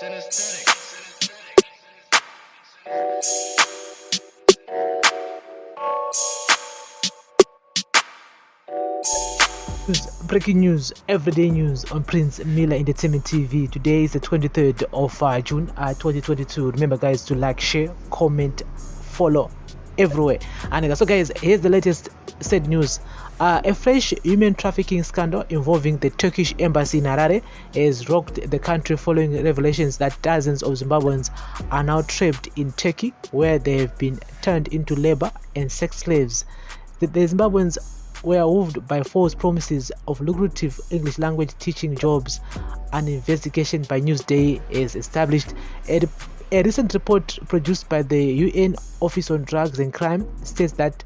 Breaking news, everyday news on Prince Miller Entertainment TV. Today is the 23rd of June 2022. Remember guys to like, share, comment, follow everywhere. And so guys, here's the latest sad news. A fresh human trafficking scandal involving the Turkish Embassy in Harare has rocked the country following revelations that dozens of Zimbabweans are now trapped in Turkey, where they have been turned into labor and sex slaves. The Zimbabweans were moved by false promises of lucrative English language teaching jobs. An investigation by Newsday has established. A recent report produced by the UN Office on Drugs and Crime states that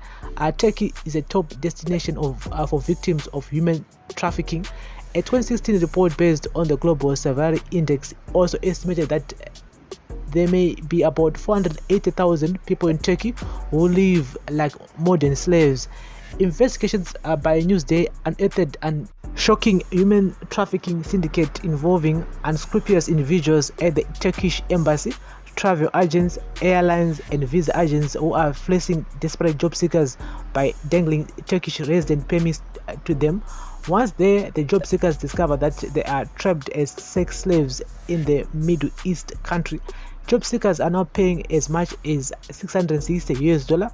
Turkey is a top destination for victims of human trafficking. A 2016 report based on the Global Severity Index also estimated that there may be about 480,000 people in Turkey who live like modern slaves. Investigations by Newsday unearthed an shocking human trafficking syndicate involving unscrupulous individuals at the Turkish Embassy, travel agents, airlines, and visa agents who are fleecing desperate job seekers by dangling Turkish resident permits to them. Once there, the job seekers discover that they are trapped as sex slaves in the Middle East country. Job seekers are now paying as much as $660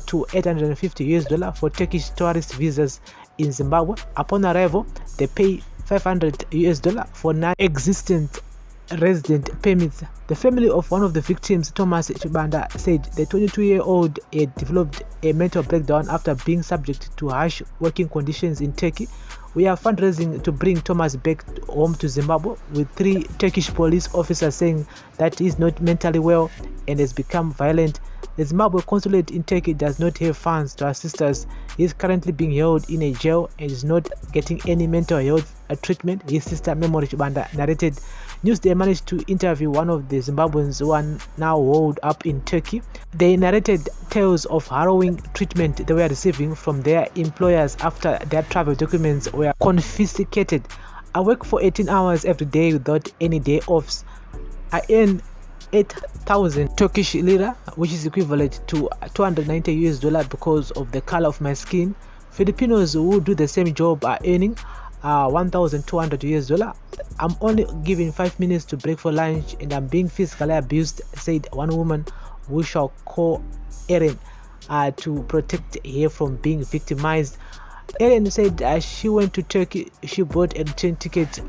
to $850 for Turkish tourist visas in Zimbabwe. Upon arrival, they pay $500 for non-existent resident permits. The family of one of the victims, Thomas Chibanda, said the 22-year-old had developed a mental breakdown after being subject to harsh working conditions in Turkey. We are fundraising to bring Thomas back home to Zimbabwe, with 3 Turkish police officers saying that he is not mentally well and has become violent. The Zimbabwe consulate in Turkey does not have funds to assist us. He is currently being held in a jail and is not getting any mental health treatment, his sister Memory Chibanda narrated. Newsday managed to interview one of the Zimbabweans who are now holed up in Turkey. They narrated tales of harrowing treatment they were receiving from their employers after their travel documents were confiscated. I work for 18 hours every day without any day offs. I earn 8,000 Turkish lira, which is equivalent to $290 because of the color of my skin. Filipinos who do the same job are earning $1,200. I'm only given 5 minutes to break for lunch and I'm being physically abused, said one woman who shall call Erin to protect her from being victimized. Erin said she went to Turkey. She bought a train ticket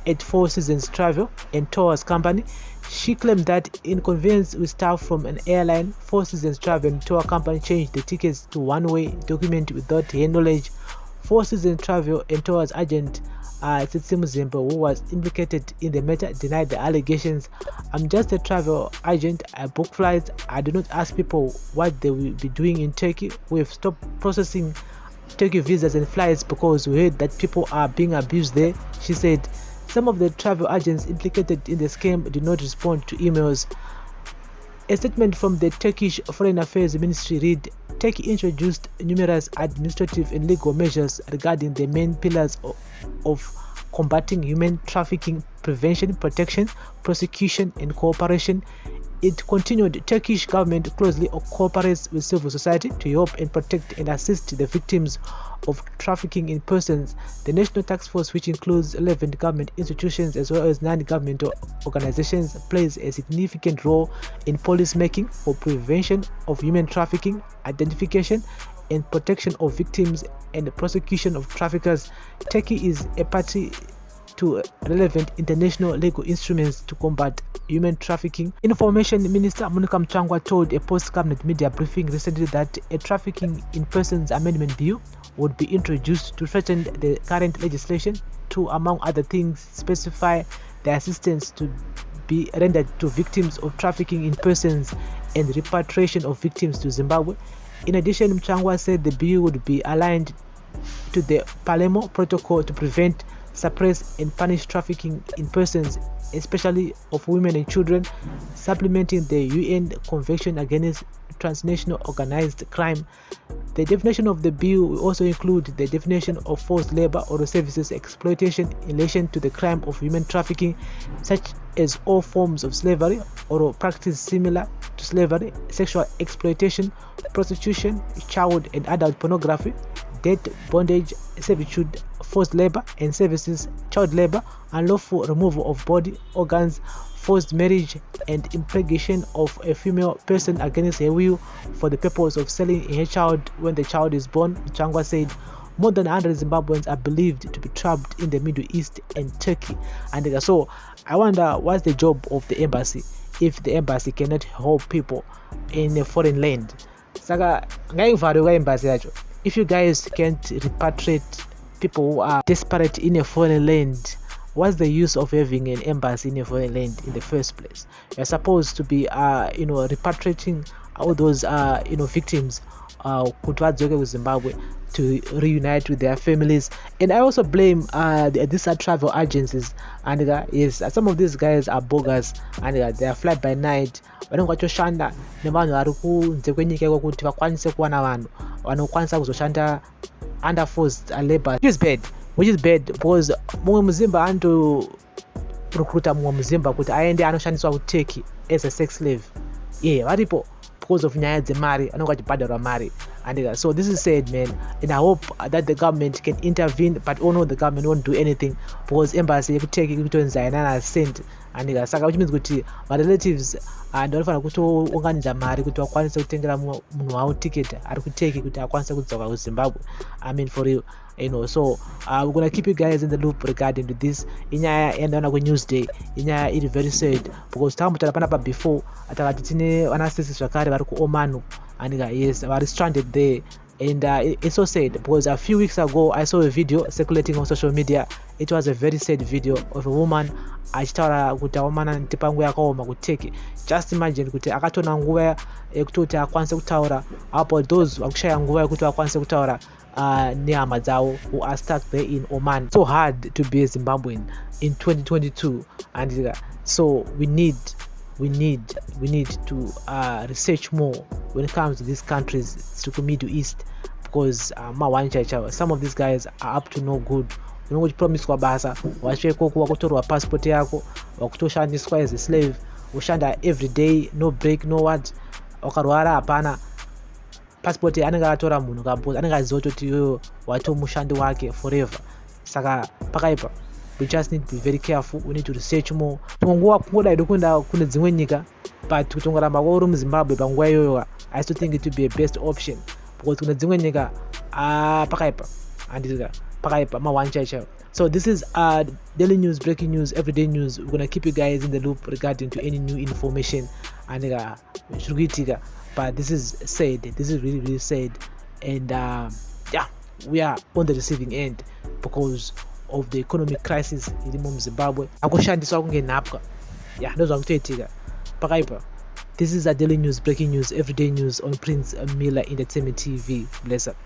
at Four Seasons Travel and Tours Company. She claimed that in convenience with staff from an airline, Four Seasons Travel and Tour Company changed the tickets to one-way document without her knowledge. Four Seasons Travel and Tours agent Zimbo'S, who was implicated in the matter, denied the allegations. I'm just a travel agent. I book flights. I do not ask people what they will be doing in Turkey. We've stopped processing Turkey visas and flights because we heard that people are being abused there, she said. Some of the travel agents implicated in the scam did not respond to emails. A statement from the Turkish Foreign Affairs Ministry read, Turkey introduced numerous administrative and legal measures regarding the main pillars of combating human trafficking: prevention, protection, prosecution, and cooperation. It continued, Turkish government closely cooperates with civil society to help and protect and assist the victims of trafficking in persons. The National Task Force, which includes 11 government institutions as well as non-governmental organizations, plays a significant role in policy making for prevention of human trafficking, identification and protection of victims, and the prosecution of traffickers. Turkey is a party to relevant international legal instruments to combat human trafficking. Information Minister Monica Mchangwa told a post-cabinet media briefing recently that a Trafficking in Persons Amendment Bill would be introduced to threaten the current legislation to, among other things, specify the assistance to be rendered to victims of trafficking in persons and repatriation of victims to Zimbabwe. In addition, Mchangwa said the bill would be aligned to the Palermo Protocol to prevent, suppress and punish trafficking in persons, especially of women and children, supplementing the UN Convention Against transnational organized crime. The definition of the bill will also include the definition of forced labor or services exploitation in relation to the crime of human trafficking, such as all forms of slavery or practice similar to slavery, sexual exploitation, prostitution, child and adult pornography, debt, bondage, servitude, forced labor and services, child labor, unlawful removal of body organs, forced marriage and impregnation of a female person against her will for the purpose of selling her child when the child is born. Changwa said more than 100 Zimbabweans are believed to be trapped in the Middle East and Turkey. And so I wonder, what's the job of the embassy if the embassy cannot help people in a foreign land? Saka embassy, if you guys can't repatriate people who are desperate in a foreign land, what's the use of having an embassy in a foreign land in the first place? You're supposed to be repatriating all those victims with Zimbabwe to reunite with their families. And I also blame these are travel agencies, and yes, some of these guys are bogus, and they are fly by night. Vanongotoshanda nevanhu vari kunze kwenyika iko kuti vakwanise kuwana vanhu vanokwanisa kuzoshanda under forced labor, which is bad because mumwe muzimba anto recruiter mumwe muzimba kuti aende anoshandiswa kuTurkey as a sex slave. Varipo because of nyaya dzemari, anonga achibhadharwa mari. And so this is sad, man, and I hope that the government can intervene, but all know the government won't do anything because embassy yekuTurkey kutonzainana sent. And saka which means kuti my relatives ndinofanira kutounganidza mari kuti vakwanise kutengera munhu wavo ticket ari kuTurkey kuti akwanise kudzoka kuZimbabwe. I mean, for real, so we're gonna keep you guys in the loop regarding to this. Inyaya yandaona kuNewsday, inyaya iri very sad because takamutaura panapa before atakati tine vanasisi zvakare vari kuOmanu, and yes, vari stranded there. And it's so sad because a few weeks ago I saw a video circulating on social media. It was a very sad video of a woman achitaura kuti aomana ntipangu yakaoma kuTurkey. Just imagine kuti akatona nguva yekutoti akwanise kutaura about those vakushaya nguva yekuti vakwanise kutaura nehama dzavo who are stuck there in Oman. So hard to be a Zimbabwean in 2022, and so we need to research more when it comes to these countries to the Middle East, because some of these guys are up to no good. Promise kwa basa wacheko kutorwa passport yako wakutoshandiswa as a slave, ushanda every day, no break, no what. Ukarwara hapana passport anenge atora munhu kampoza anenge aziva kuti iyoyo wato mushandi wake forever. Saka pakaipa, we just need to be very careful. We need to research more. Tungowa kungoda kunda kune dzimwe nyika, but kutongoramba kwauri muZimbabwe panguva iyoyo I still think it would be a best option because kune dzimwe nyika pakaipa andika pakaipa mawancha. So this is daily news, breaking news, everyday news. We're gonna keep you guys in the loop regarding to any new information, and but this is sad. This is really sad, and we are on the receiving end because of the economic crisis in Zimbabwe. This is a daily news, breaking news, everyday news on Prince Miller Entertainment TV. Bless up.